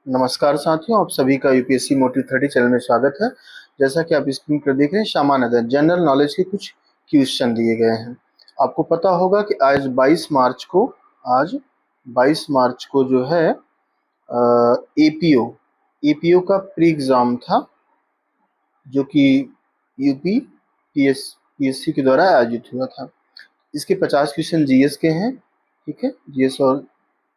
नमस्कार साथियों, आप सभी का यूपीएससी मोटिव 30 चैनल में स्वागत है। जैसा कि आप स्क्रीन पर देख रहे हैं, सामान्य जनरल नॉलेज के कुछ क्वेश्चन दिए गए हैं। आपको पता होगा कि आज 22 मार्च को जो है एपीओ का प्री एग्जाम था, जो कि यूपी पीएससी के द्वारा आयोजित हुआ था। इसके 50 क्वेश्चन जीएस के हैं, ठीक है, जीएस और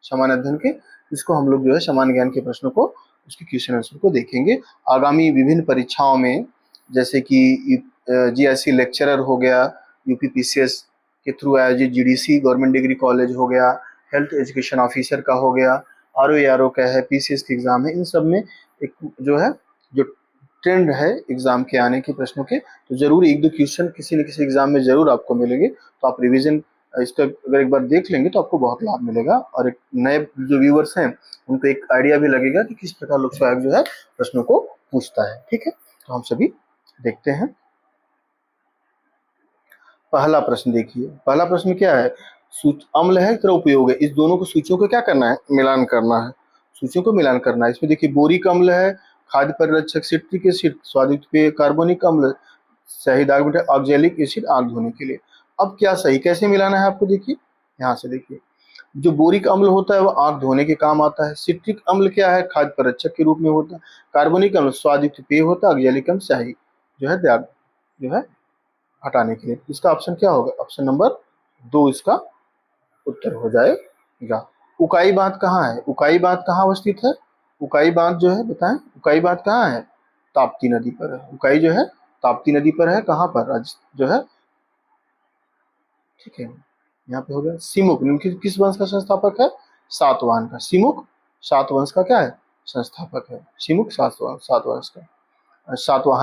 सामान्य अध्ययन के। इसको हम लोग जो है सामान्य ज्ञान के प्रश्नों को, उसके क्वेश्चन आंसर को देखेंगे। आगामी विभिन्न परीक्षाओं में, जैसे कि जीआईसी लेक्चरर हो गया, यूपी पीसीएस के थ्रू आयोजित जीडीसी गवर्नमेंट डिग्री कॉलेज हो गया, हेल्थ एजुकेशन ऑफिसर का हो गया, आरओ का है, पीसीएस के एग्जाम है, इन सब में एक जो है जो ट्रेंड है एग्जाम के आने के प्रश्नों के, तो जरूर एक दो क्वेश्चन किसी न किसी एग्जाम में जरूर आपको मिलेंगे। तो आप रिवीजन इसका अगर एक बार देख लेंगे तो आपको बहुत लाभ मिलेगा, और एक नए जो व्यूअर्स हैं उनको एक आइडिया भी लगेगा कि किस प्रकार लोकसेवा आयोग जो है प्रश्नों को पूछता है। ठीक है, तो हम सभी देखते हैं। पहला प्रश्न देखिए, पहला प्रश्न क्या है? अम्ल है तरह उपयोग है, इस दोनों को सूचियों को क्या करना है? मिलान करना है। सूचियों को मिलान करना है। इसमें देखिए, बोरिक अम्ल है, खाद्य परिरक्षक सिट्रिक एसिड, स्वादयुक्त पेय कार्बोनिक अम्ल, सही दाग बेटा ऑक्जेलिक एसिड आंख धोने के लिए। अब क्या सही कैसे मिलाना है आपको? देखिए यहाँ से देखिए, जो बोरिक अम्ल होता है वो आंख धोने के काम आता है। सिट्रिक अम्ल क्या है? खाद्य परिरक्षक के रूप में होता है। कार्बोनिक अम्ल स्वादयुक्त पेय होता है। ऑक्जेलिक अम्ल स्याही जो है दाग जो है हटाने के लिए। इसका ऑप्शन क्या होगा? ऑप्शन नंबर 2 इसका उत्तर हो जाएगा। उकाई बांध कहाँ है? उकाई बांध कहाँ अवस्थित है? उकाई बांध जो है बताएं, उकाई बांध कहाँ है? ताप्ती नदी पर है। उकाई जो है ताप्ती नदी पर है। कहाँ पर? जो है, ठीक है, यहाँ पे हो गया। सिमुक किस वंश का संस्थापक है? सातवाहन का। सिमुक सातवंश का क्या है? संस्थापक है। सिमुक सातवाहन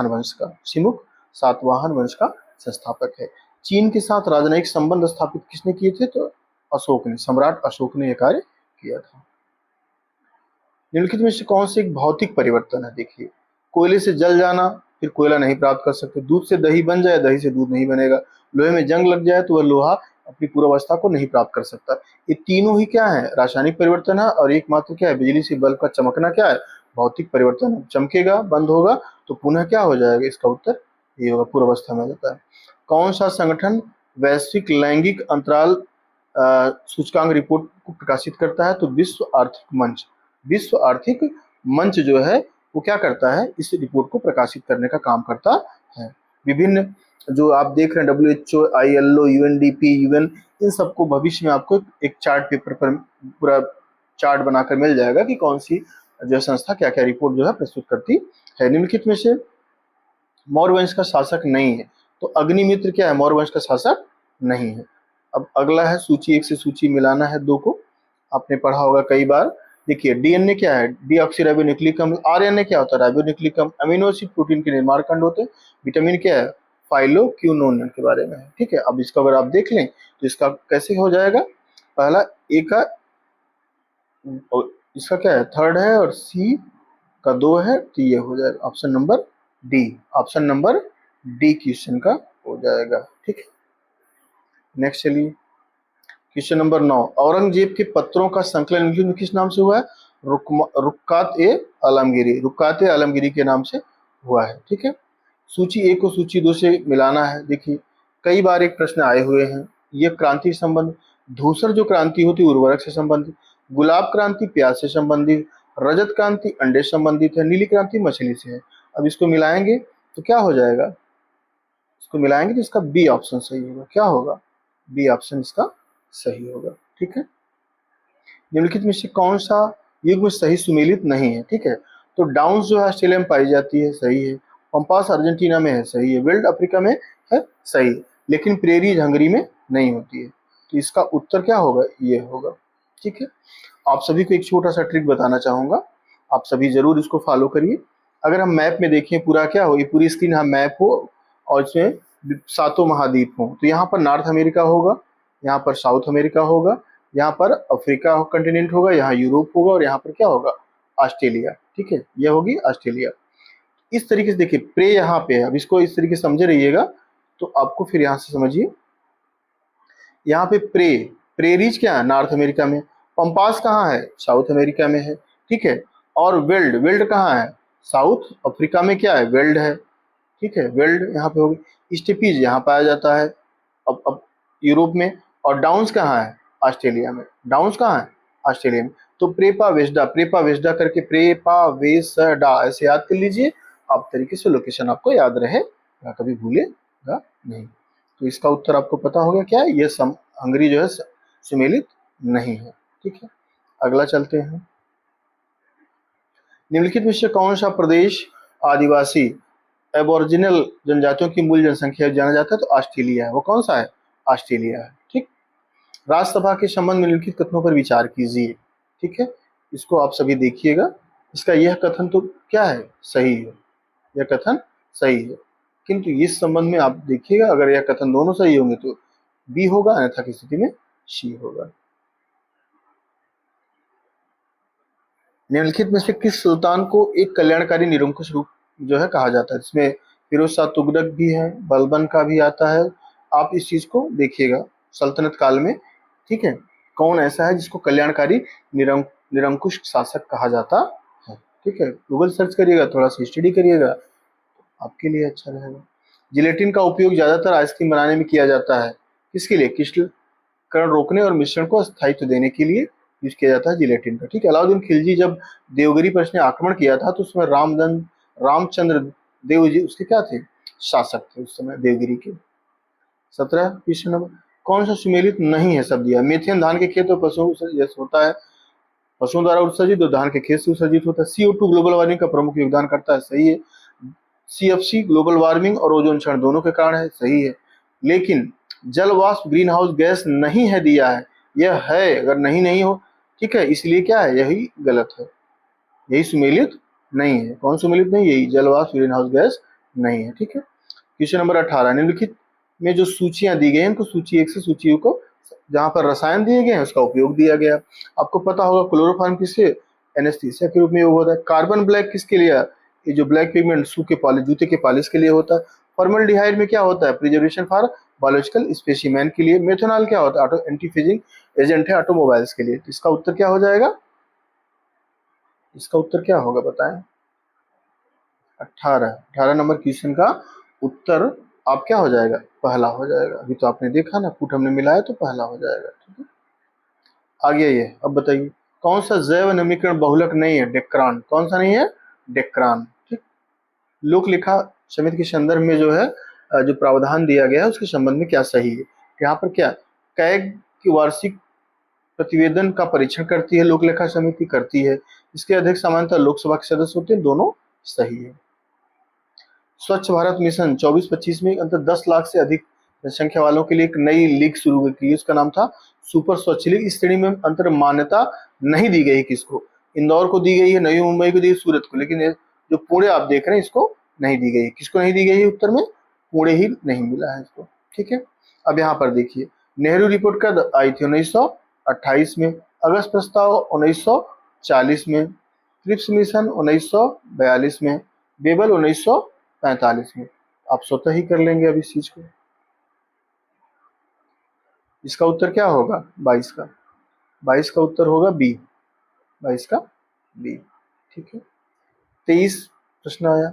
वंश का। सिमुक सातवाहन वंश का संस्थापक है। चीन के साथ राजनयिक संबंध स्थापित किसने किए थे? तो अशोक ने, सम्राट अशोक ने यह कार्य किया था। निम्नलिखित में से कौन से एक भौतिक परिवर्तन है? देखिए, कोयले से जल जाना, फिर कोयला नहीं प्राप्त कर सकते। दूध से दही बन जाए, दही से दूध नहीं बनेगा। लोहे में जंग लग जाए तो वह लोहा अपनी पूर्वावस्था को नहीं प्राप्त कर सकता। ये तीनों ही क्या है? रासायनिक परिवर्तन है। और एकमात्र क्या है? बिजली से बल्ब का चमकना क्या है? भौतिक परिवर्तन है। चमकेगा, बंद होगा तो पुनः क्या हो जाएगा? इसका उत्तर ये होगा, पूर्वावस्था में आ जाता है। कौन सा संगठन वैश्विक लैंगिक अंतराल सूचकांक रिपोर्ट को प्रकाशित करता है? तो विश्व आर्थिक मंच। विश्व आर्थिक मंच जो है वो क्या करता है? इस रिपोर्ट को प्रकाशित करने का काम करता है। विभिन्न जो आप देख रहे हैं, WHO, ILO, UNDP, UN, इन सबको भविष्य में आपको एक चार्ट पेपर पर पूरा चार्ट बनाकर मिल जाएगा कि कौन सी जो संस्था क्या क्या रिपोर्ट जो है प्रस्तुत करती है। निम्नलिखित में से मौर्य वंश का शासक नहीं है, तो अग्निमित्र क्या है? मौर्य वंश का शासक नहीं है। अब अगला है सूची 1 से सूची मिलाना है 2 को, आपने पढ़ा होगा कई बार। देखिए, डीएनए क्या है? डीऑक्सीराइबोन्यूक्लिक अम्ल। आरएनए क्या होता है? राइबोन्यूक्लिक अम्ल। अमीनो एसिड प्रोटीन के निर्माण खंड होते हैं। विटामिन क्या है? फाइलोक्विनोन के बारे में है। ठीक है, अब इसका अगर आप देख लें तो इसका कैसे हो जाएगा? पहला ए का, इसका क्या है? थर्ड है, और सी का 2 है, तो ये हो जाएगा option number D. Option number D question का हो जाएगा। ठीक है, नेक्स्ट चलिए, क्वेश्चन नंबर 9। औरंगजेब के पत्रों का संकलन किस नाम से हुआ है? रुक्कात ए आलमगीरी। रुक्कात ए आलमगीरी के नाम से हुआ है। ठीक है, सूची 1 को सूची 2 से मिलाना है। देखिए, कई बार एक प्रश्न आए हुए हैं। ये क्रांति संबंध, धूसर जो क्रांति होती है उर्वरक से संबंधित, गुलाब क्रांति प्याज से संबंधित, रजत क्रांति अंडे से संबंधित है, नीली क्रांति मछली से है। अब इसको मिलाएंगे तो क्या हो जाएगा? इसको मिलाएंगे तो इसका बी ऑप्शन सही होगा। क्या होगा? बी ऑप्शन इसका सही होगा। ठीक है, निम्नलिखित में से कौन सा युग्म सही सुमेलित नहीं है? ठीक है, तो डाउन्स जो है ऑस्ट्रेलिया में पाई जाती है, सही है। पंपास अर्जेंटीना में है, सही है। विल्ड अफ्रीका में है, सही। लेकिन प्रेरीज हंगरी में नहीं होती है, तो इसका उत्तर क्या होगा? ये होगा। ठीक है, आप सभी को एक छोटा सा ट्रिक बताना चाहूंगा, आप सभी जरूर इसको फॉलो करिए। अगर हम मैप में देखें, पूरा क्या हो, ये पूरी स्क्रीन हम मैप हो और इसमें 7 महाद्वीप हो, तो यहाँ पर नॉर्थ अमेरिका होगा, यहाँ पर साउथ अमेरिका होगा, यहाँ पर अफ्रीका कंटिनेंट होगा, यहाँ यूरोप होगा, और यहाँ पर क्या होगा? ऑस्ट्रेलिया। ठीक है, यह होगी ऑस्ट्रेलिया। इस तरीके से देखिए, प्रे यहाँ पे है। अब इसको इस तरीके से समझे रहिएगा तो आपको फिर यहाँ से समझिए, यहाँ पे प्रेरीज क्या है? नॉर्थ अमेरिका में। पंपास कहाँ है? साउथ अमेरिका में है। ठीक है, और वेल्ड, वेल्ड कहाँ है? साउथ अफ्रीका में क्या है? वेल्ड है, ठीक है, वेल्ड यहाँ पे होगी। स्टेपीज यहाँ पाया जाता है अब यूरोप में। और डाउन्स कहाँ है? ऑस्ट्रेलिया में। डाउन्स कहाँ है? ऑस्ट्रेलिया में। तो प्रेपा वेस्डा करके प्रेपा वेसडा ऐसे याद कर लीजिए, आप तरीके से लोकेशन आपको याद रहे, कभी भूलेगा नहीं। तो इसका उत्तर आपको पता हो गया क्या है? ये हंगरी जो है सुमेलित नहीं है, ठीक है। अगला चलते हैं। निम्नलिखित में से कौन सा प्रदेश आदिवासी एबोरिजिनल जनजातियों की मूल जनसंख्या जाना जाता है? तो ऑस्ट्रेलिया है। वो कौन सा है? ऑस्ट्रेलिया है, ठीक। राज्यसभा के संबंध में निम्नलिखित कथनों पर विचार कीजिए, ठीक है। इसको आप सभी देखिएगा। इसका यह कथन तो क्या है? सही है, यह कथन सही है। किंतु इस संबंध में आप देखिएगा, अगर यह कथन दोनों सही होंगे तो बी होगा, अन्यथा की स्थिति में सी होगा। निम्नलिखित में से किस सुल्तान को एक कल्याणकारी निरंकुश रूप जो है कहा जाता है? इसमें फिरोज शाह तुगलक भी है, बलबन का भी आता है। आप इस चीज को देखिएगा सल्तनत काल में, ठीक है। कौन ऐसा है जिसको कल्याणकारी निरंकुश शासक कहा जाता है, ठीक है। गूगल सर्च करिएगा, थोड़ा सा स्टडी करिएगा, आपके लिए अच्छा रहेगा। जिलेटिन का उपयोग ज्यादातर आइसक्रीम बनाने में किया जाता है, किसके लिए? क्रिस्टलीकरण रोकने और मिश्रण को स्थायित्व देने के लिए यूज किया जाता है जिलेटिन का, ठीक है। अलाउद्दीन खिलजी जब देवगिरी पर उसने आक्रमण किया था तो उसमें रामचंद्र देव जी उसके क्या थे? शासक थे उस समय देवगिरी के। 17 क्वेश्चन नंबर, कौन सा सुमेलित नहीं है शब्द दिया? मेथेन धान के खेत और पशुओं होता है, पशुओं द्वारा उत्सर्जित, और धान के खेत से उत्सर्जित होता है। CO2 ग्लोबल वार्मिंग का प्रमुख योगदान करता है, सही है। CFC ग्लोबल वार्मिंग और ओजोन क्षरण दोनों के कारण है, सही है। लेकिन जल वाष्प ग्रीन हाउस गैस नहीं है दिया है, यह है, अगर नहीं हो, ठीक है, इसलिए क्या है? यही गलत है, यही सुमेलित नहीं है। कौन सुमेलित नहीं? यही जल वाष्प ग्रीन हाउस गैस नहीं है, ठीक है। क्वेश्चन नंबर 18, निम्नलिखित में जो सूचियां दी गई हैं उनको सूची 1 से सूची को जहां पर रसायन दिए गए हैं उसका उपयोग दिया गया। आपको पता होगा क्लोरोफॉर्म किससे? एनेस्थीसिया के रूप में उपयोग होता है। कार्बन ब्लैक किसके लिए? ये जो ब्लैक पिगमेंट शू के पॉलिश, जूते के पॉलिश के लिए होता है। फॉर्मल्डिहाइड में क्या होता है? प्रिजर्वेशन फॉर बायोलॉजिकल स्पेसिमेन के लिए। मेथनॉल क्या होता है? एंटी फ्रीजिंग एजेंट है ऑटोमोबाइल्स के लिए। इसका उत्तर क्या हो जाएगा? इसका उत्तर क्या होगा बताएं? 18 नंबर क्वेश्चन का उत्तर आप क्या हो जाएगा? पहला हो जाएगा। अभी तो आपने देखा ना, फुट हमने मिलाया तो पहला हो जाएगा, ठीक है। आगे ये अब बताइए, कौन सा जैव नवीकरण बहुलक नहीं है? डेक्रान। कौन सा नहीं है? डेक्रान, ठीक। लोक लेखा समिति के संदर्भ में जो है जो प्रावधान दिया गया है उसके संबंध में क्या सही है? यहाँ पर क्या कैग की वार्षिक प्रतिवेदन का परीक्षण करती है, लोक लेखा समिति करती है। इसके अध्यक्ष सामान्यतः लोकसभा के सदस्य होते हैं, दोनों सही है। स्वच्छ भारत मिशन 24-25 में अंतर 10 लाख से अधिक जनसंख्या वालों के लिए एक नई लीग शुरू हुई थी, उसका नाम था सुपर स्वच्छ लीग। इस श्रेणी में अंतर मान्यता नहीं दी गई, किसको? इंदौर को दी गई है, नई मुंबई को दी, सूरत को, लेकिन जो पुणे आप देख रहे हैं इसको नहीं दी गई। किसको नहीं दी गई है? उत्तर में पुणे ही नहीं मिला है इसको, ठीक है। अब यहाँ पर देखिए, नेहरू रिपोर्ट कब आई थी? 1928 में। अगस्त प्रस्ताव 1940 में। क्रिप्स मिशन 1942 में। बेबल 1945 में। आप स्वतः ही कर लेंगे अब इस चीज को। इसका उत्तर क्या होगा? 22 का। 22 का उत्तर होगा बी। 22 का बी, ठीक है। 23 प्रश्न आया,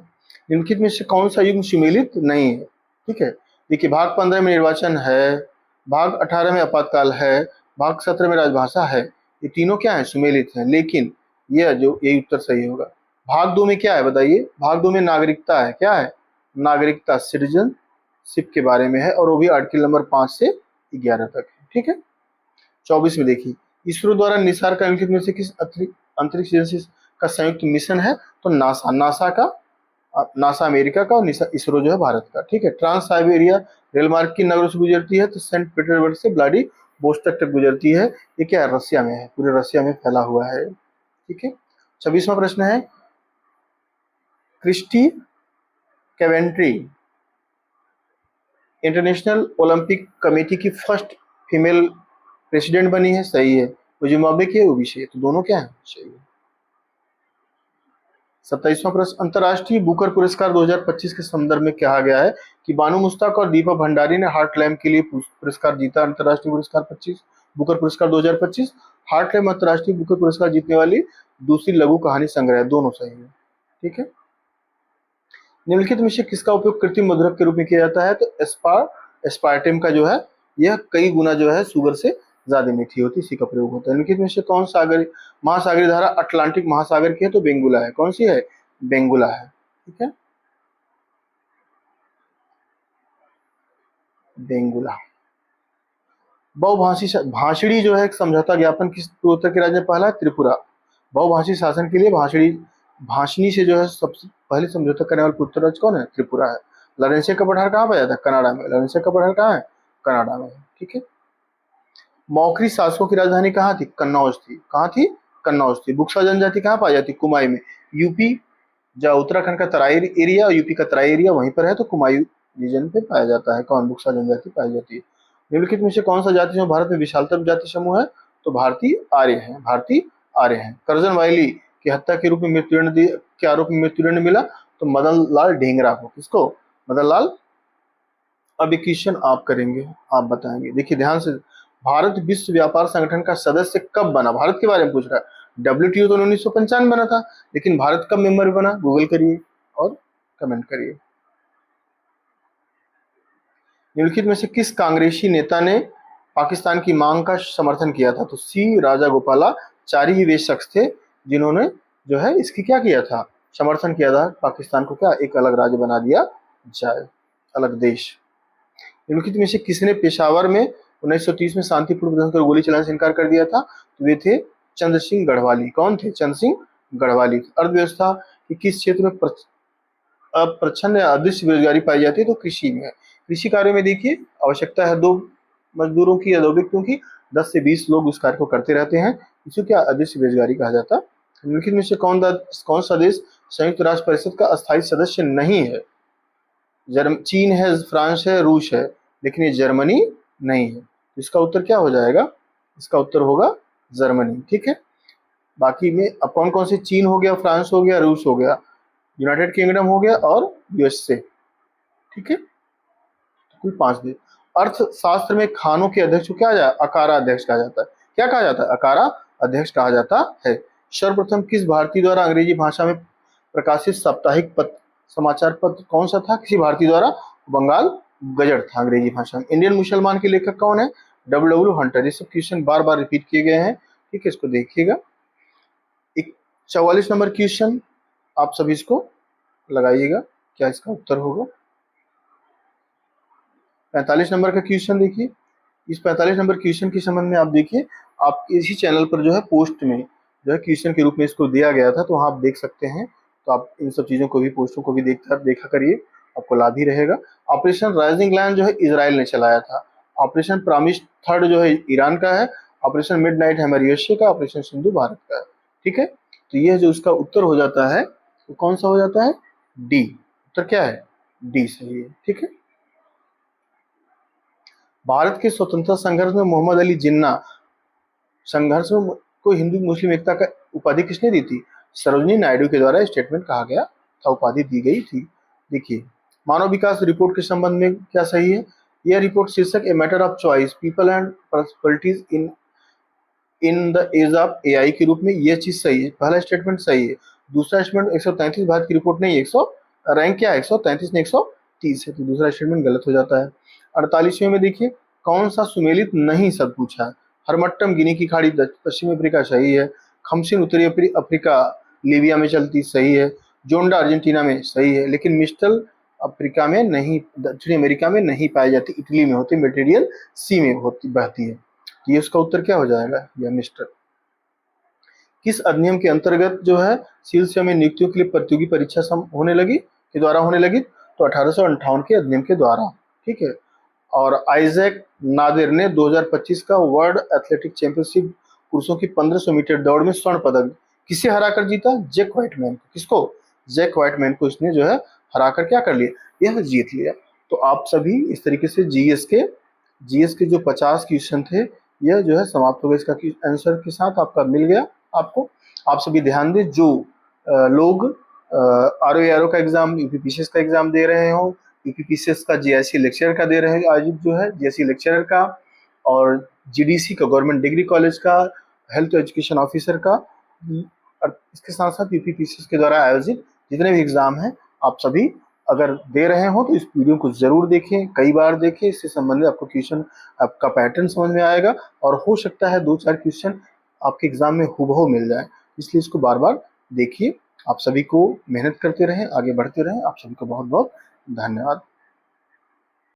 निम्नलिखित में से कौन सा युग्म सुमेलित नहीं है? ठीक है, देखिए भाग 15 में निर्वाचन है, भाग 18 में आपातकाल है, भाग 17 में राजभाषा है। ये तीनों क्या है? सुमेलित हैं, लेकिन यही उत्तर सही होगा। भाग 2 में क्या है बताइए? भाग 2 में नागरिकता है। क्या है? नागरिकता, सिटीजनशिप के बारे में है, और वो भी आर्टिकल नंबर 5 से 11 तक है, ठीक है। 24 में देखिए, इसरो द्वारा निसार का निम्नलिखित में से किस अंतरिक्ष एजेंसी का संयुक्त मिशन है? तो नासा अमेरिका का और इसरो जो है भारत का, ठीक है। ट्रांस साइबेरिया रेल मार्ग किन नगरों से गुजरती है? तो सेंट पीटर्सबर्ग से व्लादिवोस्टोक तक गुजरती है। ये क्या है? रसिया में है, पूरे रसिया में फैला हुआ है, ठीक है। 26वां प्रश्न है, क्रिस्टी कैवेंट्री इंटरनेशनल ओलंपिक कमेटी की फर्स्ट फीमेल प्रेसिडेंट बनी है, सही है। वो जिम्बाब्वे की है, वो भी सही है, तो दोनों क्या है? सही है। 27वां प्रश्न, अंतर्राष्ट्रीय बुकर पुरस्कार 2025 के संदर्भ में कहा गया है कि बानू मुश्ताक और दीपा भंडारी ने हार्टलैम के लिए पुरस्कार जीता। अंतर्राष्ट्रीय पुरस्कार 25 बुकर पुरस्कार 2025 हार्टलैम अंतर्राष्ट्रीय बुकर पुरस्कार जीतने वाली दूसरी लघु कहानी संग्रह, दोनों सही है। ठीक है। निम्नलिखित में से किसका उपयोग कृत्रिम मधुरक के रूप में किया जाता है? तो एस्पार्टेम का जो है यह कई गुना जो है शुगर से ज्यादा मीठी होती है, इसी का प्रयोग होता है। निम्नलिखित में से कौन सागरी महासागरीय धारा अटलांटिक महासागर की है? तो बेंगुला है। कौन सी है? बेंगुला है। ठीक है, बेंगुला। बहुभाषी भाषणी जो है एक समझौता ज्ञापन किस पूर्वोत्तर के राज्य में पहला है? त्रिपुरा। बहुभाषी शासन के लिए भाषणी से जो है सबसे पहले समझौता करने वाला पूर्वोत्तर राज्य कौन है? त्रिपुरा है। लरेंसिया का पठार कहाँ पाया जाता है? कनाडा में। लरेंसिया का पठार कहाँ है? कनाडा में। ठीक है। मौखरी शासकों की राजधानी कहाँ थी? कन्नौज थी। कहाँ थी? कन्नौज थी। बुक्सा जनजाति कहाँ पाई जाती? कुमाई में। यूपी जो उत्तराखंड का तराई एरिया और यूपी का तराई एरिया वहीं पर है, तो कुमायूं रीजन पे पाया जाता है। कौन? बुक्सा जनजाति पाई जाती है। निम्नलिखित में से कौन सा जाति समूह भारत में विशालतम जाति समूह है? तो भारतीय आर्य है। भारतीय आर्य है। करजन वाइली की हत्या के रूप में मृत्युदंड के आरोप में मृत्युदंड मिला तो मदन लाल ढींगरा को। किसको? मदन लाल। अब ये क्वेश्चन आप करेंगे, आप बताएंगे। देखिए ध्यान से, भारत विश्व व्यापार संगठन का सदस्य कब बना? भारत के बारे में पूछ रहा है। WTO तो 1995 बना था, लेकिन भारत कब मेंबर बना? गूगल करिए और कमेंट करिए। निम्नलिखित में से किस कांग्रेसी नेता ने पाकिस्तान की मांग का समर्थन किया था? तो सी राजागोपालाचारी ही वे शख्स थे जिन्होंने जो है इसकी क्या किया था? समर्थन किया था, पाकिस्तान को क्या एक अलग राज्य बना दिया जाए, अलग देश। निम्नलिखित में से किसने पेशावर में 1930 में शांतिपूर्ण प्रदर्शन कर गोली चलाने से इनकार कर दिया था? तो वे थे चंद्र सिंह गढ़वाली। कौन थे? चंद्र सिंह गढ़वाली। अर्थव्यवस्था के किस क्षेत्र में प्रच्छन्न या अदृश्य बेरोजगारी पाई जाती है? तो कृषि में। कृषि कार्य में देखिए आवश्यकता है 2 मजदूरों की या 2 व्यक्तियों की, 10 से 20 लोग उस कार्य को करते रहते हैं, इसे क्या अदृश्य बेरोजगारी कहा जाता है। निम्नलिखित में से कौन सा देश संयुक्त राष्ट्र परिषद का अस्थायी सदस्य नहीं है? चीन है, फ्रांस है, रूस है, लेकिन ये जर्मनी नहीं है। इसका उत्तर क्या हो जाएगा? इसका उत्तर होगा जर्मनी। ठीक है। बाकी में अब कौन कौन से? चीन हो गया, फ्रांस हो गया, रूस हो गया, यूनाइटेड किंगडम हो गया और यूएसए। ठीक है, तो कुल 5 देश। अर्थशास्त्र में खानों के अध्यक्ष को क्या अकारा अध्यक्ष कहा जाता है? क्या कहा जाता है? अकारा अध्यक्ष कहा जाता है। सर्वप्रथम किस भारतीय द्वारा अंग्रेजी भाषा में प्रकाशित साप्ताहिक समाचार पत्र कौन सा था? किसी भारतीय द्वारा बंगाल गजट था अंग्रेजी भाषा में। इंडियन मुसलमान के लेखक कौन है? W Hunter. ये सब क्वेश्चन बार बार रिपीट किए गए हैं। ठीक है, इसको देखिएगा। 44 नंबर क्वेश्चन आप सभी इसको लगाइएगा, क्या इसका उत्तर होगा? 45 नंबर का क्वेश्चन देखिए। इस 45 नंबर क्वेश्चन के संबंध में आप देखिए, आप इसी चैनल पर जो है पोस्ट में जो है क्वेश्चन के रूप में इसको दिया गया था, तो वहाँ आप देख सकते हैं। तो आप इन सब चीज़ों को भी, पोस्टों को भी देखा करिए, आपको लाभ ही रहेगा। ऑपरेशन राइजिंग लायन जो है इजराइल ने चलाया था। ऑपरेशन प्रॉमिस थर्ड जो है ईरान का है। ऑपरेशन मिडनाइट हैमर यूएसए का। ऑपरेशन सिंधु भारत का है। ठीक है, तो यह जो उसका उत्तर हो जाता है तो कौन सा हो जाता है? डी। उत्तर क्या है? डी सही है। ठीक है। भारत के स्वतंत्रता संघर्ष में मोहम्मद अली जिन्ना संघर्ष में को हिंदू मुस्लिम एकता का उपाधि किसने दी थी? सरोजिनी नायडू के द्वारा स्टेटमेंट कहा गया था, उपाधि दी गई थी। देखिए मानव विकास रिपोर्ट के संबंध में क्या सही है? यह रिपोर्ट शीर्षक a matter of choice people and perspectives in the age of AI के रूप में, यह चीज सही है। पहला स्टेटमेंट सही है। दूसरा स्टेटमेंट 133 भारत की रिपोर्ट नहीं, 100 रैंक क्या है? 133 ने 130 है, तो दूसरा स्टेटमेंट गलत हो जाता है। 48वें में देखिए कौन सा सुमेलित नहीं शब्द पूछा है? हरमट्टम गिनी की खाड़ी पश्चिमी अफ्रीका सही है। खमसिन उत्तरी अफ्रीका लीबिया में चलती सही है। जोंडा अर्जेंटीना में सही है, लेकिन मिस्टल अफ्रीका में नहीं, दक्षिणी अमेरिका में नहीं पाई जाती, इटली में होती, मेटेरियल सी में होती बहती है। तो ये उसका उत्तर क्या हो जाएगा? यह मिस्टर। किस अधिनियम के अंतर्गत जो है सिविल सेवा में नियुक्तियों के लिए प्रतियोगी परीक्षा होने लगी के द्वारा होने लगी? तो 1858 के अधिनियम के द्वारा। ठीक है। और आइजैक नादिर ने 2025 का वर्ल्ड एथलेटिक चैंपियनशिप पुरुषों की 1500 मीटर दौड़ में स्वर्ण पदक किसे हराकर जीता? जैक व्हाइटमैन को। किसको? जैक व्हाइटमैन को इसने जो है हराकर क्या कर लिया? यह जीत लिया। तो आप सभी इस तरीके से जीएस के जो 50 क्वेश्चन थे यह जो है समाप्त हो गए। इसका आंसर के साथ आपका मिल गया आपको। आप सभी ध्यान दें, जो लोग आरओ का एग्जाम, यूपीपीसीएस का एग्जाम दे रहे हो, यूपीपीसीएस का जीआईसी लेक्चरर का दे रहे हैं, आज जो है जीआईसी लेक्चरर का, और जीडीसी का, गवर्नमेंट डिग्री कॉलेज का, हेल्थ एजुकेशन ऑफिसर का, और इसके साथ साथ यूपीपीसीएस के द्वारा आयोजित जितने भी एग्जाम हैं आप सभी अगर दे रहे हो तो इस वीडियो को जरूर देखें, कई बार देखें। इससे संबंधित आपको क्वेश्चन आपका पैटर्न समझ में आएगा और हो सकता है 2-4 क्वेश्चन आपके एग्जाम में हूबहू मिल जाए, इसलिए इसको बार बार देखिए। आप सभी को मेहनत करते रहें, आगे बढ़ते रहें। आप सभी को बहुत बहुत धन्यवाद।